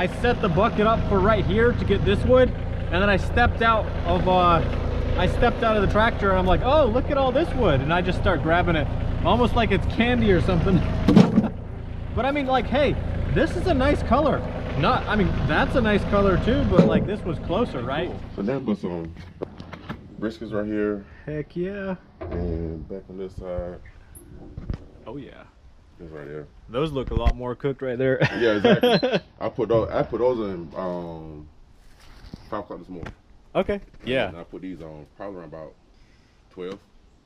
I set the bucket up for right here to get this wood, and then I stepped out of the tractor and I'm like, oh, look at all this wood, and I just start grabbing it almost like it's candy or something. But I mean, like, hey, this is a nice color. Not, I mean, that's a nice color too, but like this was closer, right? Cool. So then put some briskets right here. Heck yeah. And back on this side. Oh yeah. This right here. Those look a lot more cooked right there. Yeah, exactly. I put those in 5 o'clock this morning. Okay. Yeah. And I put these on probably around about 12.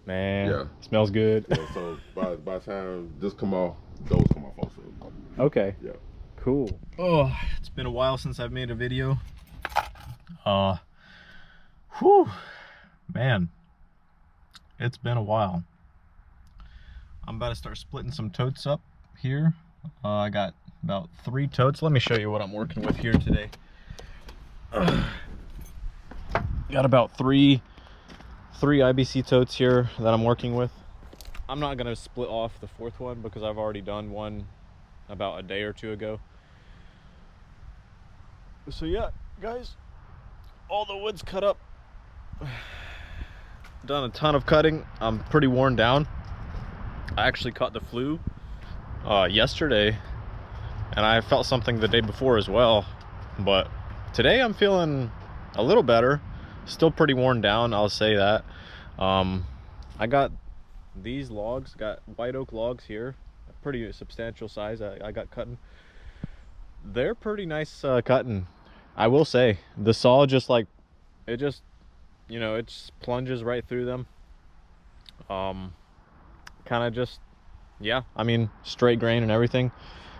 Man. Yeah. Smells good. Yeah, so by the time this come off, those come off also. Okay. Yeah. Cool. Oh, it's been a while since I've made a video. Whew, man, it's been a while. I'm about to start splitting some totes up here. I got about 3 totes. Let me show you what I'm working with here today. Got about three IBC totes here that I'm working with. I'm not gonna split off the 4th one because I've already done one about a day or 2 ago. So yeah, guys, all the wood's cut up. Done a ton of cutting. I'm pretty worn down. I actually caught the flu yesterday, and I felt something the day before as well, but today I'm feeling a little better. Still pretty worn down, I'll say that. I got these logs, got white oak logs here, a pretty substantial size. I got cutting. They're pretty nice cutting, I will say. The saw just like, it just, you know, it just plunges right through them. Kind of just, yeah, I mean, straight grain and everything.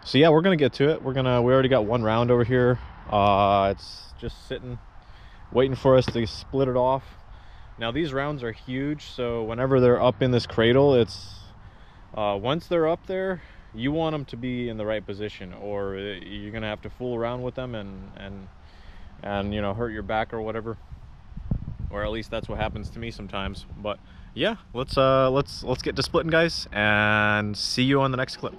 So yeah, we're gonna get to it. We already got 1 round over here. It's just sitting, waiting for us to split it off. Now these rounds are huge, so whenever they're up in this cradle, it's once they're up there, you want them to be in the right position, or you're gonna have to fool around with them and you know, hurt your back or whatever, or at least that's what happens to me sometimes. But yeah, let's get to splitting, guys, and see you on the next clip.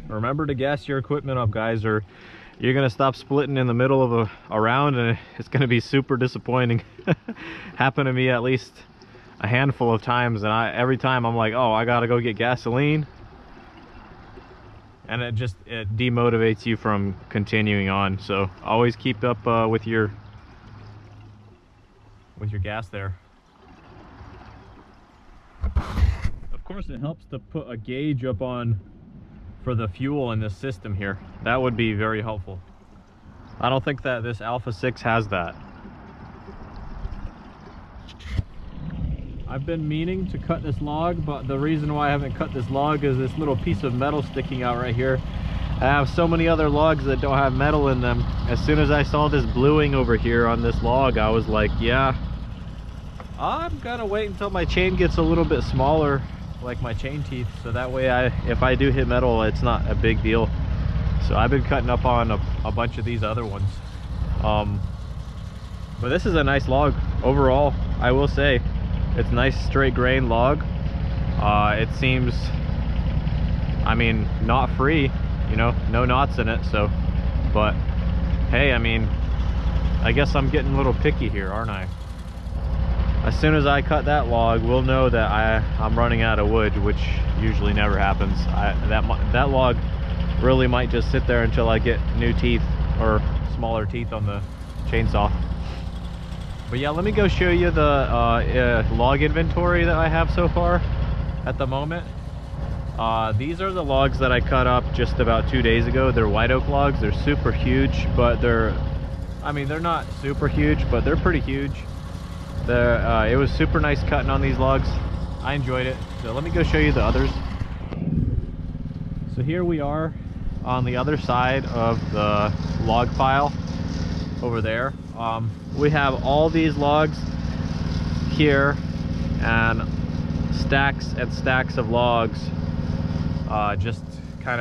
Remember to gas your equipment up, guys, or you're gonna stop splitting in the middle of a round and it's gonna be super disappointing. Happened to me at least a handful of times, and every time I'm like, oh, I gotta go get gasoline, and it demotivates you from continuing on. So always keep up with your gas there. Of course, it helps to put a gauge up on for the fuel in this system here. That would be very helpful. I don't think that this Alpha 6 has that. I've been meaning to cut this log, but the reason why I haven't cut this log is this little piece of metal sticking out right here. I have so many other logs that don't have metal in them. As soon as I saw this bluing over here on this log, I was like, yeah, I'm gonna wait until my chain gets a little bit smaller, like my chain teeth, so that way if I do hit metal, it's not a big deal. So I've been cutting up on a bunch of these other ones. But this is a nice log overall, I will say. It's nice straight grain log. It seems, I mean, knot free, you know, no knots in it. So, but hey, I mean, I guess I'm getting a little picky here, aren't I? As soon as I cut that log, we'll know that I'm running out of wood, which usually never happens. That log really might just sit there until I get new teeth or smaller teeth on the chainsaw. But yeah, let me go show you the log inventory that I have so far at the moment. These are the logs that I cut up just about 2 days ago. They're white oak logs. They're super huge, but they're not super huge, but they're pretty huge. It was super nice cutting on these logs. I enjoyed it. So let me go show you the others. So here we are on the other side of the log pile over there. We have all these logs here and stacks and stacks of logs, just trying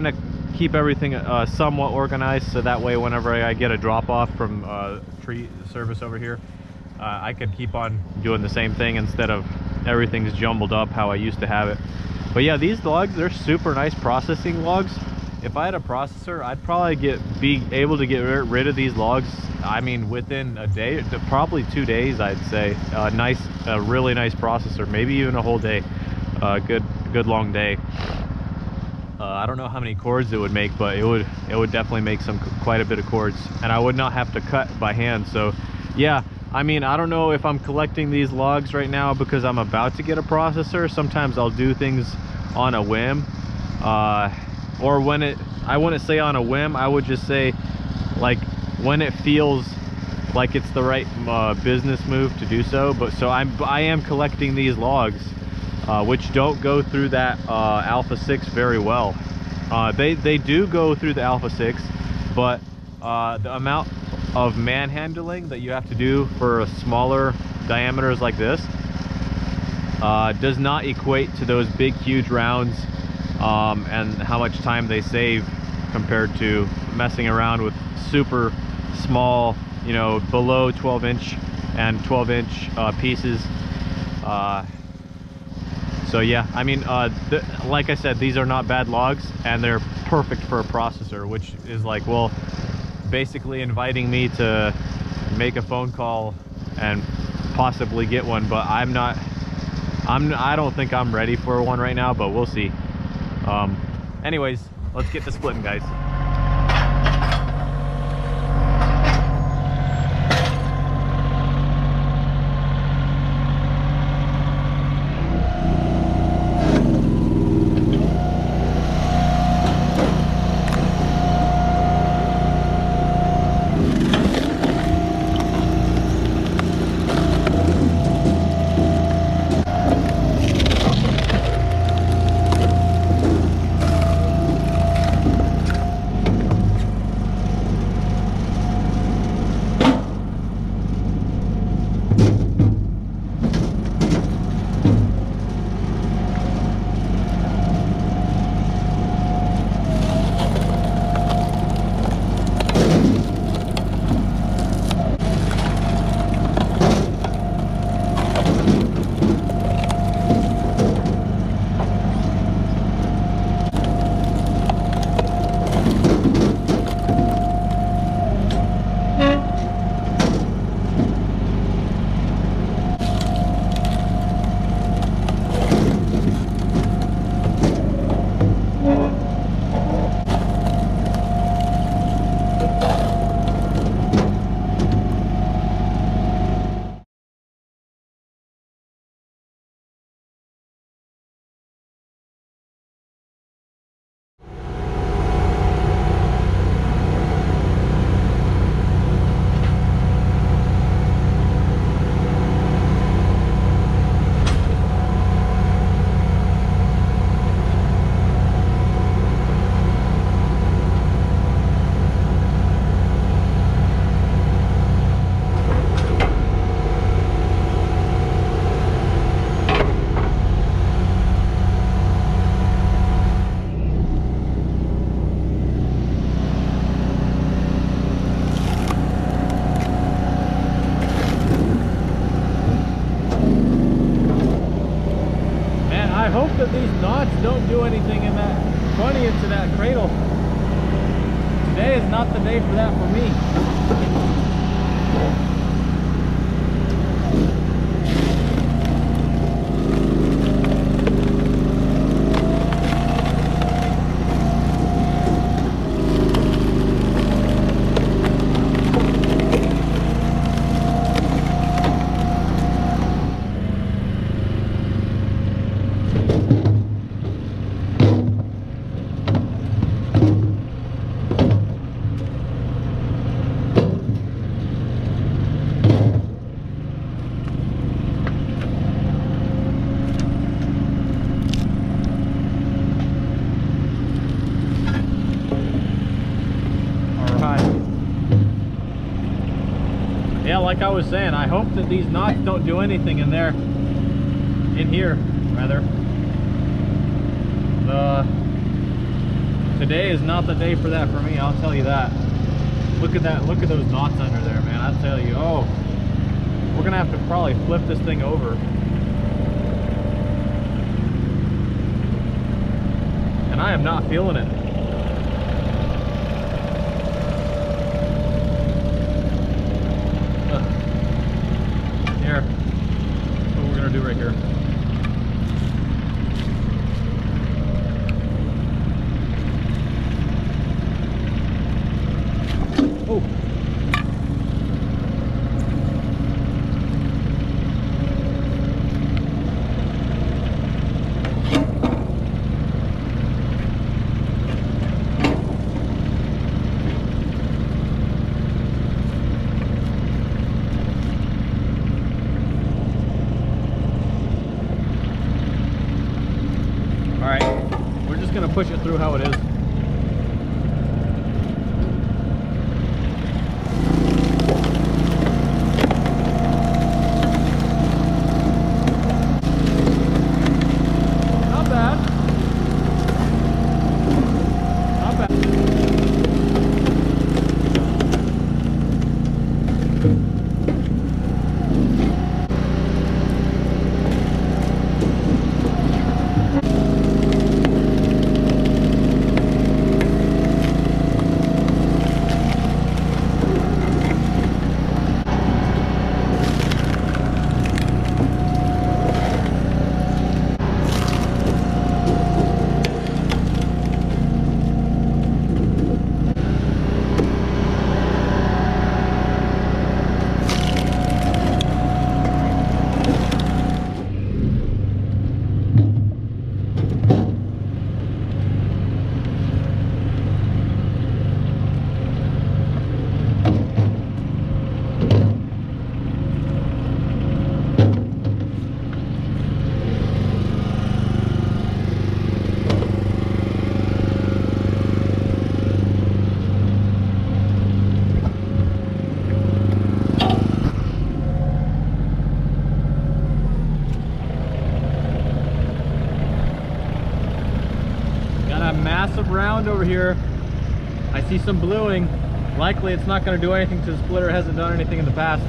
to keep everything somewhat organized, so that way whenever I get a drop off from tree service over here, I can keep on doing the same thing instead of everything's jumbled up how I used to have it. But yeah, these logs, they're super nice processing logs. if I had a processor, I'd probably be able to get rid of these logs. I mean, within a day, probably 2 days, I'd say. A really nice processor, maybe even a whole day. Good long day. I don't know how many cords it would make, but it would definitely make quite a bit of cords, and I would not have to cut by hand. So yeah, I mean, I don't know if I'm collecting these logs right now because I'm about to get a processor. Sometimes I'll do things on a whim, or when I wouldn't say on a whim, I would just say like when it feels like it's the right business move to do so. But so I am collecting these logs, which don't go through that Alpha 6 very well. They do go through the Alpha 6, but the amount of manhandling that you have to do for smaller diameters like this does not equate to those big huge rounds, and how much time they save compared to messing around with super small, you know, below 12-inch and 12-inch pieces. So yeah, I mean, like I said, these are not bad logs, and they're perfect for a processor, which is like, well, basically inviting me to make a phone call and possibly get one. But I don't think I'm ready for one right now, but we'll see. Anyways, let's get to splitting, guys. I hope that these knots don't do anything in that funny into that cradle. Today is not the day for that for me. Yeah, like I was saying, I hope that these knots don't do anything in there, rather. Today is not the day for that for me, I'll tell you that. Look at that, look at those knots under there, man. I'll tell you, oh, we're gonna have to probably flip this thing over. And I am not feeling it. massive round over here. I see some bluing. Likely it's not going to do anything to the splitter. It hasn't done anything in the past.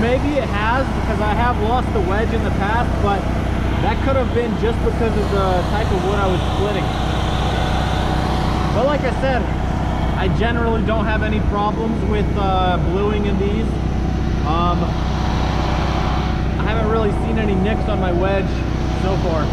Maybe it has, because I have lost the wedge in the past, but that could have been just because of the type of wood I was splitting. But like I said, I generally don't have any problems with bluing in these. I haven't really seen any nicks on my wedge so far.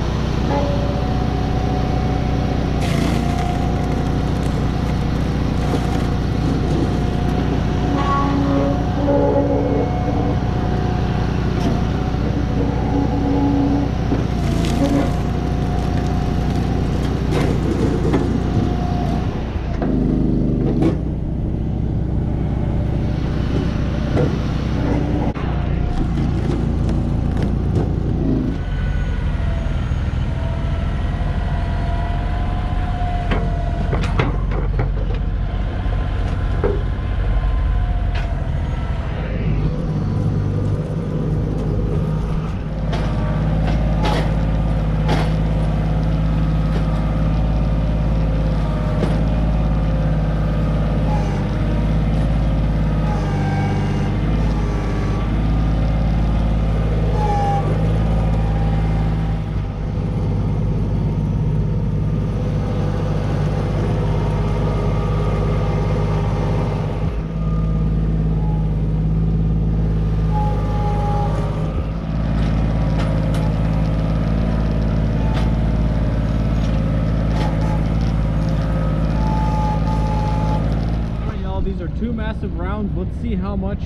Two massive rounds. Let's see how much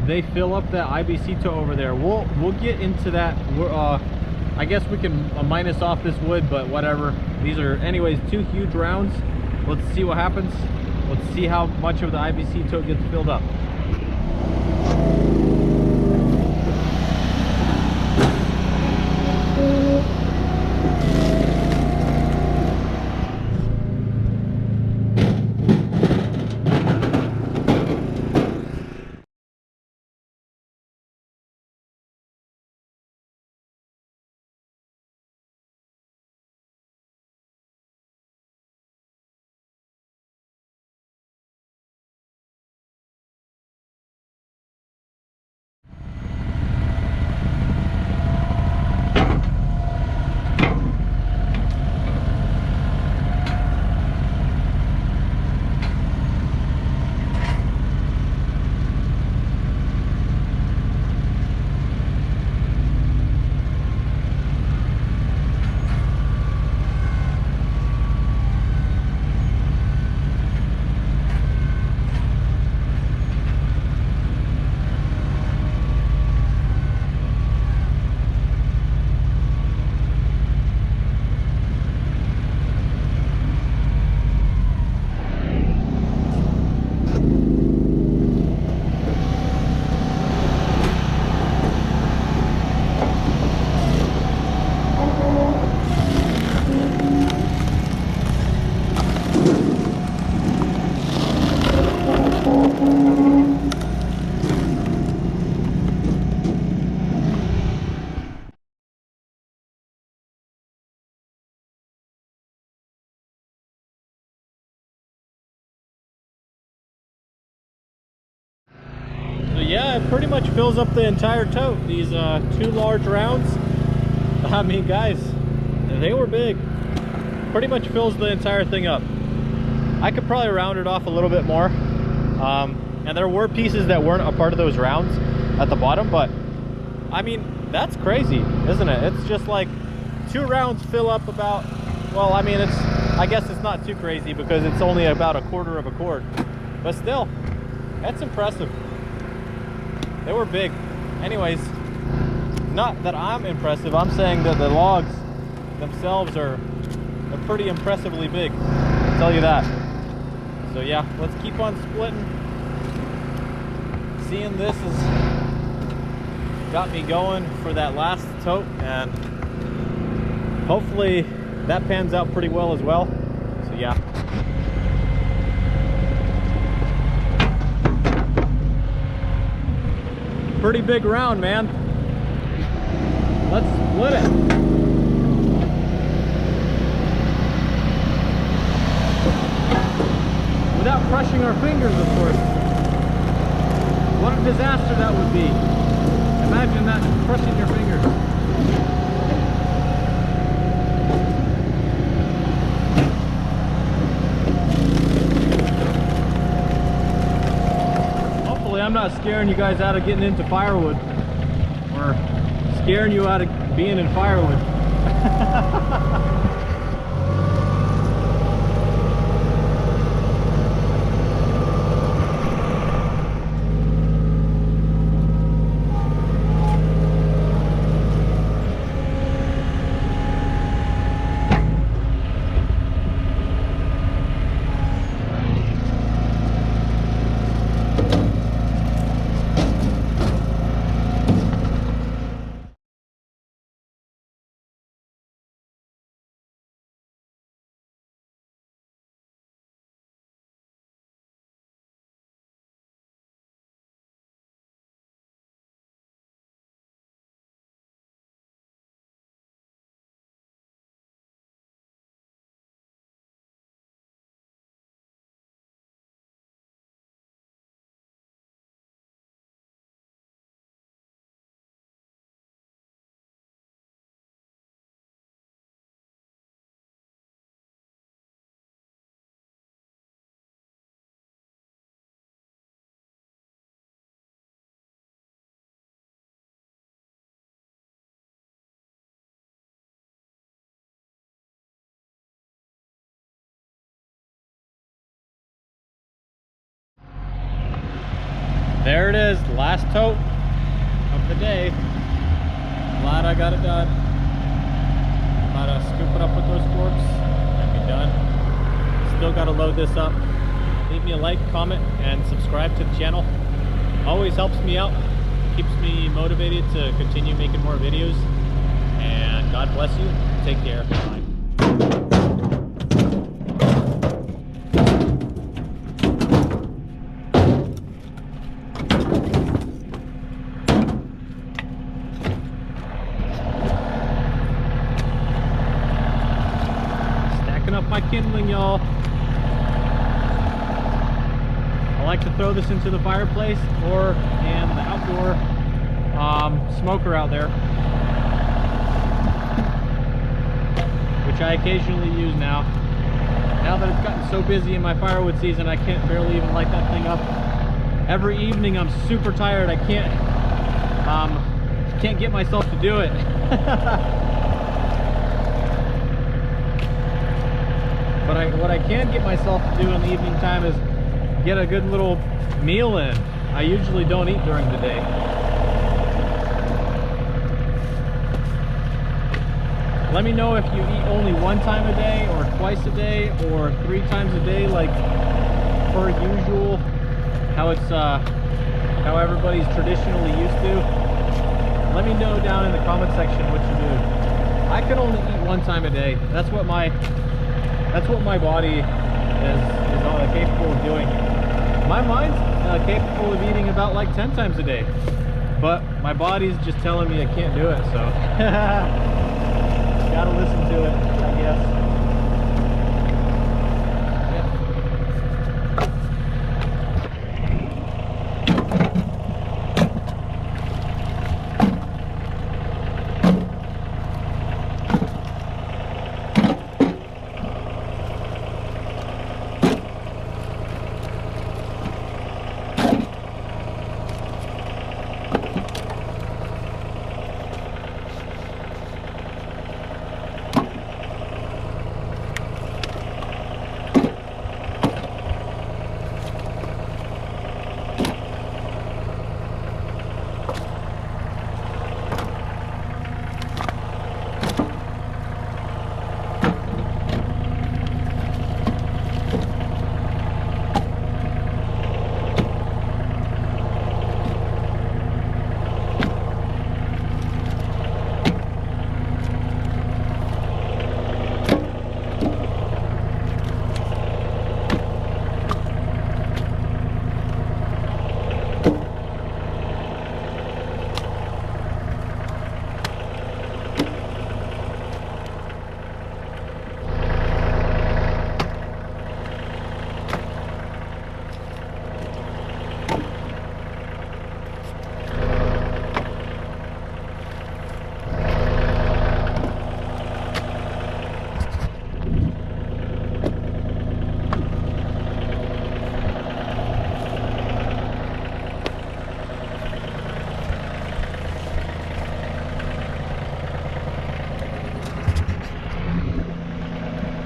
they fill up that IBC Tote over there. We'll get into that. I guess we can minus off this wood, but whatever. These are anyways 2 huge rounds. Let's see what happens. Let's see how much of the IBC Tote gets filled up. So yeah, it pretty much fills up the entire tote. These 2 large rounds, I mean guys, they were big. Pretty much fills the entire thing up. I could probably round it off a little bit more. And there were pieces that weren't a part of those rounds at the bottom, but I mean, that's crazy, isn't it? It's just like 2 rounds fill up about, well, I mean, I guess it's not too crazy because it's only about 1/4 of a quart, but still, that's impressive. They were big. Anyways, not that I'm impressive, I'm saying that the logs themselves are pretty impressively big, I'll tell you that. So yeah, let's keep on splitting. Seeing this has got me going for that last tote, and hopefully that pans out pretty well as well. So yeah. Pretty big round, man. Let's split it. Without crushing our fingers, of course. What a disaster that would be. Imagine that, crushing your fingers. Hopefully I'm not scaring you guys out of getting into firewood, or scaring you out of being in firewood. There it is, last tote of the day. Glad I got it done. About to scoop it up with those forks and be done. Still got to load this up. Leave me a like, comment, and subscribe to the channel. Always helps me out, keeps me motivated to continue making more videos. And God bless you. Take care. Bye. Up my kindling, y'all. I like to throw this into the fireplace or in the outdoor smoker out there, which I occasionally use now. Now that it's gotten so busy in my firewood season, I can't barely even light that thing up. Every evening I'm super tired. I can't get myself to do it. But what I can get myself to do in the evening time is get a good little meal in. I usually don't eat during the day. Let me know if you eat only one time a day, or twice a day, or 3 times a day, like per usual, how everybody's traditionally used to. Let me know down in the comment section what you do. I can only eat 1 time a day. That's what my body is capable of doing. My mind's capable of eating about like 10 times a day, but my body's just telling me I can't do it, so gotta listen to it, I guess.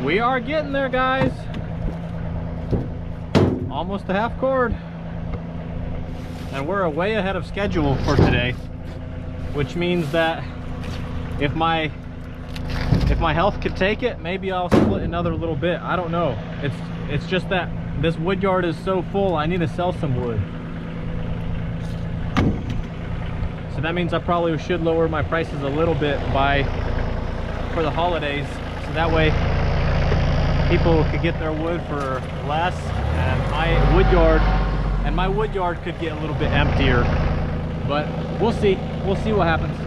We are getting there, guys. Almost a half cord. And we're way ahead of schedule for today, which means that if my health could take it, maybe I'll split another little bit. I don't know. It's just that this wood yard is so full, I need to sell some wood. So that means I probably should lower my prices a little bit for the holidays, so that way people could get their wood for less, and my wood yard could get a little bit emptier. But we'll see what happens.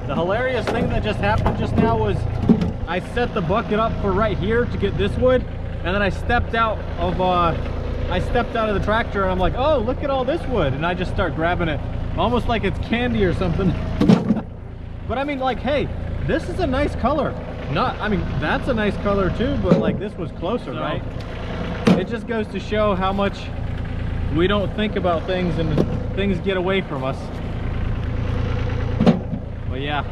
The hilarious thing that just happened just now was I set the bucket up for right here to get this wood, and then I stepped out of the tractor, and I'm like, oh, look at all this wood, and I just start grabbing it almost like it's candy or something. But I mean, like, hey, this is a nice color. I mean, that's a nice color too, but like this was closer, right? It just goes to show how much we don't think about things and things get away from us. But yeah,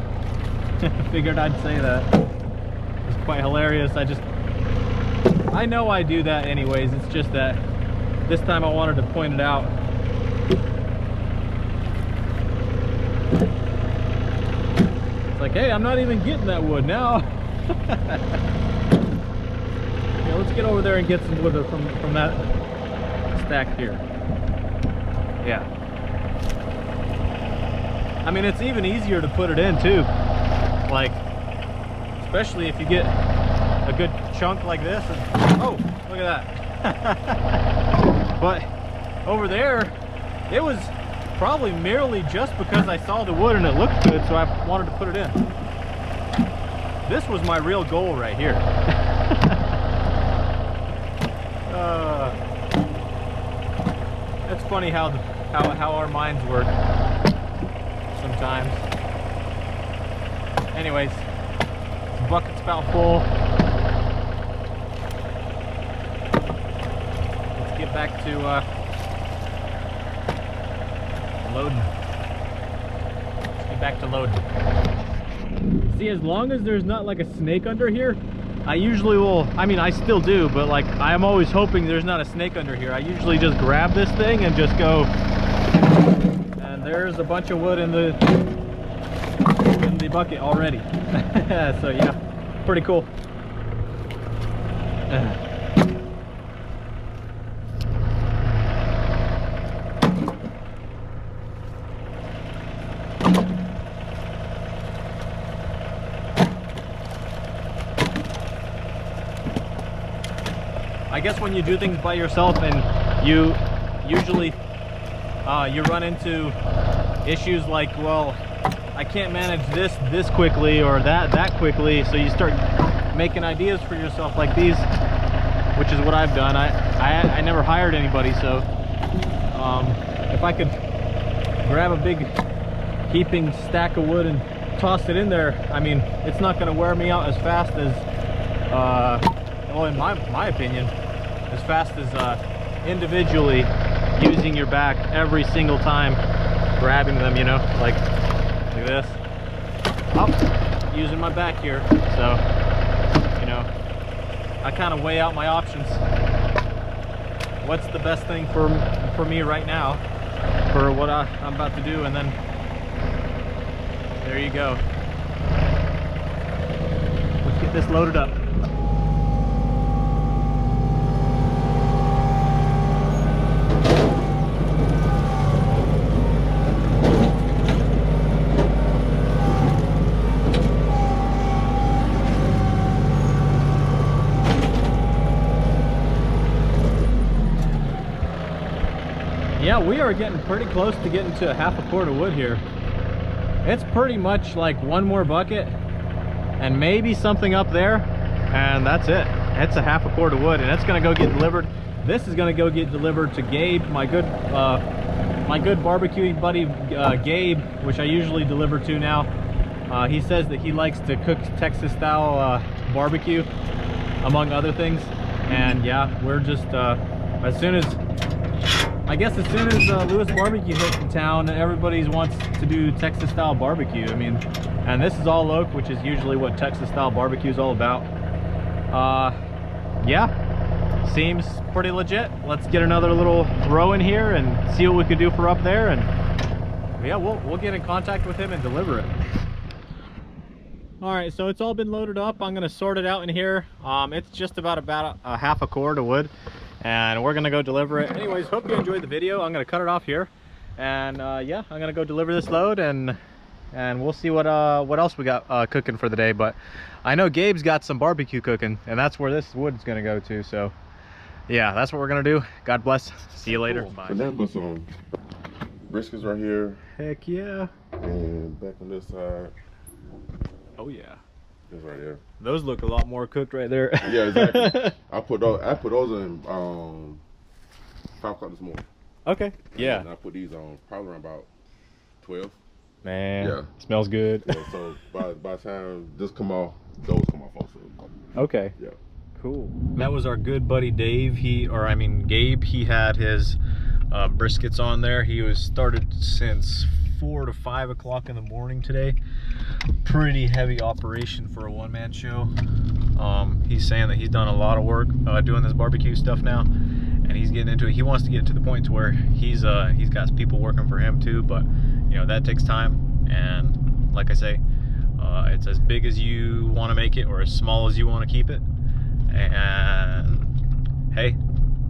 figured I'd say that. It's quite hilarious. I know I do that anyways. It's just that this time I wanted to point it out. It's like, hey, I'm not even getting that wood now. Yeah, let's get over there and get some wood from that stack here. Yeah. I mean, it's even easier to put it in too. Like, especially if you get a good chunk like this. And, oh, look at that. But over there, it was probably merely just because I saw the wood and it looked good, so I wanted to put it in. This was my real goal right here. It's funny how our minds work sometimes. Anyways, the bucket's about full. Let's get back to loading. Let's get back to loading. See, as long as there's not like a snake under here, I usually will, I mean, I still do, but like, I'm always hoping there's not a snake under here. I usually just grab this thing and just go, and there's a bunch of wood in the bucket already. So yeah, pretty cool. I guess when you do things by yourself and you usually you run into issues like, well, I can't manage this quickly or that quickly, so you start making ideas for yourself like these, which is what I've done. I never hired anybody, so if I could grab a big heaping stack of wood and toss it in there, I mean, it's not going to wear me out as fast as well, in my opinion, as fast as individually using your back every single time grabbing them, you know, like this. Oh, using my back here, so you know, I kind of weigh out my options. What's the best thing for me right now for what I'm about to do, and then there you go. Let's get this loaded up. Yeah, we are getting pretty close to getting to a half a quart of wood here. It's pretty much like one more bucket and maybe something up there, and that's it. It's a half a quart of wood, and it's gonna go get delivered. This is gonna go get delivered to Gabe, my good barbecue buddy, Gabe, which I usually deliver to now. He says that he likes to cook Texas style barbecue, among other things. And yeah, we're just as soon as Lewis Barbecue hit in town, everybody wants to do Texas style barbecue. I mean, and this is all oak, which is usually what Texas style barbecue is all about. Yeah, seems pretty legit. Let's get another little row in here and see what we could do for up there, and yeah, we'll get in contact with him and deliver it. All right, so it's all been loaded up. I'm gonna sort it out in here. It's just about a half a cord of wood, and we're gonna go deliver it. Anyways, hope you enjoyed the video. I'm gonna cut it off here, and yeah, I'm gonna go deliver this load, and we'll see what else we got cooking for the day. But I know Gabe's got some barbecue cooking, and that's where this wood's gonna go to. So yeah, that's what we're gonna do. God bless. See you later. Cool. Bye. And then put some briskets right here. Heck yeah. And back on this side. Oh yeah. This right there. Those look a lot more cooked right there. Yeah, exactly. I put those in 5 o'clock this morning. Okay. Yeah. And I put these on probably around about 12. Man. Yeah. Smells good. Yeah, so by the time this come off, those come off also. Okay. Yeah. Cool. That was our good buddy Dave. Gabe. He had his briskets on there. He was started since 4 to 5 o'clock in the morning today. Pretty heavy operation for a one-man show. He's saying that he's done a lot of work doing this barbecue stuff now, and he's getting into it. He wants to get to the point to where he's got people working for him too, but you know, that takes time. And like I say, it's as big as you want to make it or as small as you want to keep it. And hey,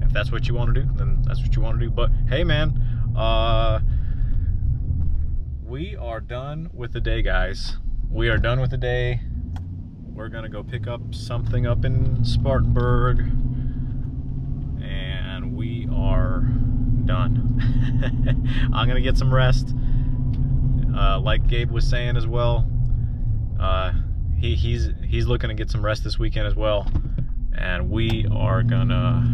if that's what you want to do, then that's what you want to do. But hey man, we are done with the day, guys. We are done with the day. We're gonna go pick up something up in Spartanburg, and we are done. I'm gonna get some rest. Like Gabe was saying as well, he's looking to get some rest this weekend as well, and we are gonna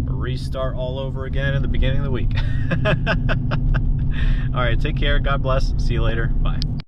restart all over again at the beginning of the week. All right, take care. God bless. See you later. Bye.